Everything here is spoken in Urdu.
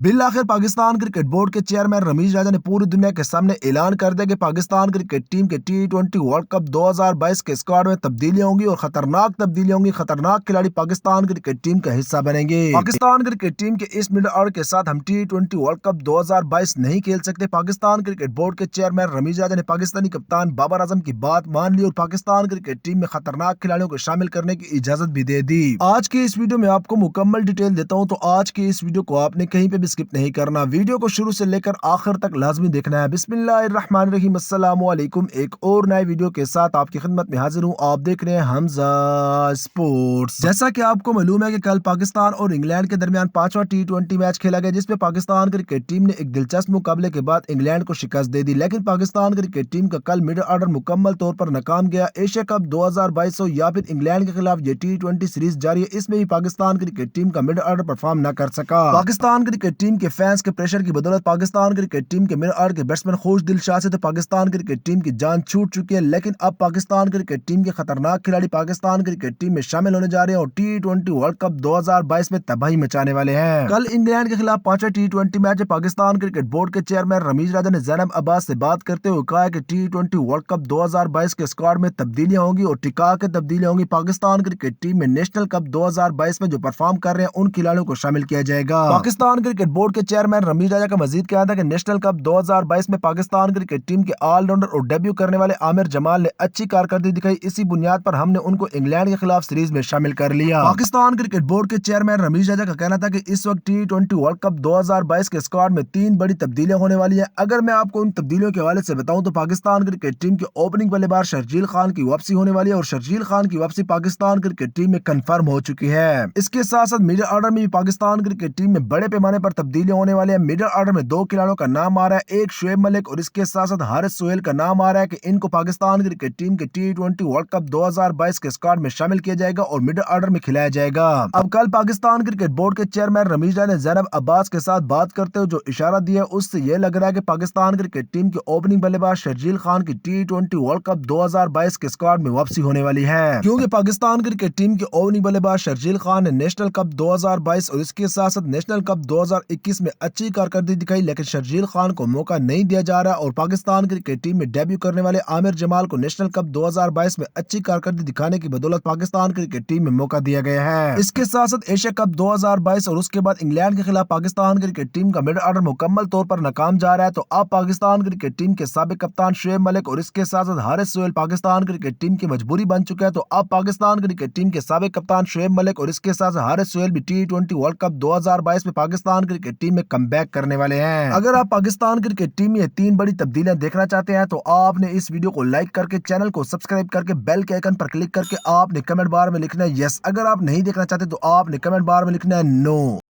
بالآخر پاکستان کرکٹ بورڈ کے چیئرمین رمیش راجہ نے پوری دنیا کے سامنے اعلان کر دیا کہ پاکستان کرکٹ ٹیم کے T20 ورلڈ کپ 2022 کے اسکواڈ میں تبدیلیاں ہوں گی اور خطرناک تبدیلیاں ہوں گی۔ خطرناک کھلاڑی پاکستان کرکٹ ٹیم کا حصہ بنیں گے۔ پاکستان کرکٹ ٹیم کے اس مڈل آرڈر کے ساتھ ہم T20 ورلڈ کپ 2022 نہیں کھیل سکتے۔ پاکستان کرکٹ بورڈ کے چیئرمین رمیش راجہ نے پاکستانی کپتان بابر اعظم کی بات مان لی اور پاکستان کرکٹ ٹیم میں خطرناک کھلاڑیوں کو شامل کرنے کی اجازت بھی دے دی۔ آج کی اس ویڈیو میں آپ کو مکمل ڈیٹیل دیتا ہوں، تو آج کی اس ویڈیو کو آپ نے کہیں پہ بھی اسکپ نہیں کرنا، ویڈیو کو شروع سے لے کر آخر تک لازمی دیکھنا ہے۔ بسم اللہ الرحمن الرحیم، السلام علیکم۔ ایک اور نئے ویڈیو کے ساتھ آپ کی خدمت میں حاضر ہوں۔ آپ دیکھ رہے ہیں حمزہ اسپورٹس۔ جیسا کہ آپ کو معلوم ہے کہ کل پاکستان اور انگلینڈ کے درمیان 5واں T20 میچ کھیلا گیا، جس میں پاکستان کرکٹ ٹیم نے ایک دلچسپ مقابلے کے بعد انگلینڈ کو شکست دے دی، لیکن پاکستان کرکٹ ٹیم کا کل مڈل آرڈر مکمل طور پر ناکام گیا۔ ایشیا کپ 2022 یا پھر انگلینڈ کے خلاف یہ T20 سیریز جاری ہے، اس میں بھی پاکستان کرکٹ ٹیم کا مڈل آرڈر پرفارم نہ کر سکا۔ پاکستان کرکٹ ٹیم کے فینس کے پریشر کی بدولت پاکستان کرکٹ ٹیم کے مڈل آرڈر کے بیٹسمین خوش دل شاہ سے تو پاکستان کرکٹ ٹیم کی جان چھوٹ چکی ہے، لیکن اب پاکستان کرکٹ ٹیم کے خطرناک کھلاڑی پاکستان کرکٹ ٹیم میں شامل ہونے جا رہے ہیں اور T20 ورلڈ کپ 2022 میں تباہی مچانے والے ہیں۔ کل انگلینڈ کے خلاف 5واں T20 میچ میں پاکستان کرکٹ بورڈ کے چیئرمین رمیش راجہ نے زینب عباس سے بات کرتے ہوئے کہا کہ T20 ورلڈ کپ 2022 کے اسکواڈ میں تبدیلیاں ہوں گی اور ٹکا کے تبدیلیاں ہوں گی۔ پاکستان کرکٹ ٹیم میں نیشنل کپ 2022 میں جو پرفارم کر رہے ہیں ان کھلاڑیوں کو شامل کیا جائے گا۔ پاکستان کرکٹ بورڈ کے چیئرمین رمیش راجہ کا مزید کہنا تھا کہ نیشنل کپ 2022 میں پاکستان کرکٹ ٹیم کے آل راؤنڈر اور ڈیبیو کرنے والے عامر جمال نے اچھی کارکردگی دکھائی، اسی بنیاد پر ہم نے ان کو انگلینڈ کے خلاف سیریز میں شامل کر لیا۔ پاکستان کرکٹ بورڈ کے چیئرمین رمیش راجہ کا کہنا تھا کہ اس وقت T20 ورلڈ کپ 2022 کے اسکواڈ میں 3 بڑی تبدیلیاں ہونے والی ہیں۔ اگر میں آپ کو ان تبدیلیوں کے حوالے سے بتاؤں تو پاکستان کرکٹ ٹیم کے اوپننگ بلے باز شرجیل خان کی واپسی ہونے والی ہے اور شرجیل خان کی واپسی پاکستان کرکٹ ٹیم میں کنفرم ہو چکی ہے۔ اس کے ساتھ ساتھ مڈل آرڈر میں بھی پاکستان کرکٹ ٹیم میں بڑے پیمانے پر تبدیلیاں ہونے والی ہیں۔ مڈل آرڈر میں 2 کھلاڑیوں کا نام آ رہا ہے، ایک شعیب ملک اور اس کے ساتھ ساتھ حارث سہیل کا نام آ رہا ہے کہ ان کو پاکستان کرکٹ ٹیم کے T20 ورلڈ کپ 2022 کے اسکواڈ میں شامل کیا جائے گا اور مڈل آرڈر میں کھلایا جائے گا۔ اب کل پاکستان کرکٹ بورڈ کے چیئرمین رمیش راجہ نے زینب عباس کے ساتھ بات کرتے ہوئے جو اشارہ دیا ہے اس سے یہ لگ رہا ہے کہ پاکستان کرکٹ ٹیم کے اوپننگ بلے باز شرجیل خان کی T20 ورلڈ کپ 2022 کے اسکواڈ میں واپسی ہونے والی ہے، کیونکہ پاکستان کرکٹ ٹیم کے اوپننگ بلے باز شرجیل خان نے نیشنل کپ 2022 اور اس کے ساتھ ساتھ نیشنل کپ 2021 میں اچھی کارکردگی دکھائی، لیکن شرجیل خان کو موقع نہیں دیا جا رہا اور پاکستان کرکٹ ٹیم میں ڈیبیو کرنے والے عامر جمال کو نیشنل کپ 2022 میں اچھی کارکردگی دکھانے کی بدولت پاکستان کرکٹ ٹیم میں موقع دیا گیا ہے۔ اس کے ساتھ ساتھ ایشیا کپ 2022 اور اس کے بعد انگلینڈ کے خلاف پاکستان کرکٹ ٹیم کا مڈل آرڈر مکمل طور پر ناکام جا رہا ہے، تو اب پاکستان کرکٹ ٹیم کے سابق کپتان شعیب ملک اور اس کے ساتھ ساتھ حارث سہیل پاکستان کرکٹ ٹیم کی مجبوری بن چکا ہے، تو اب پاکستان کرکٹ ٹیم کے سابق کپتان شعیب ملک اور اس کے ساتھ حارث سہیل بھی T20 ورلڈ کپ 2022 میں پاکستان کرکٹ ٹیم میں کم بیک کرنے والے ہیں۔ اگر آپ پاکستان کرکٹ ٹیم میں 3 بڑی تبدیلیاں دیکھنا چاہتے ہیں تو آپ نے اس ویڈیو کو لائک کر کے چینل کو سبسکرائب کر کے بیل کے آئیکن پر کلک کر کے آپ نے کمنٹ بار میں لکھنا ہے یس۔ اگر آپ نہیں دیکھنا چاہتے تو آپ نے کمنٹ بار میں لکھنا ہے نو۔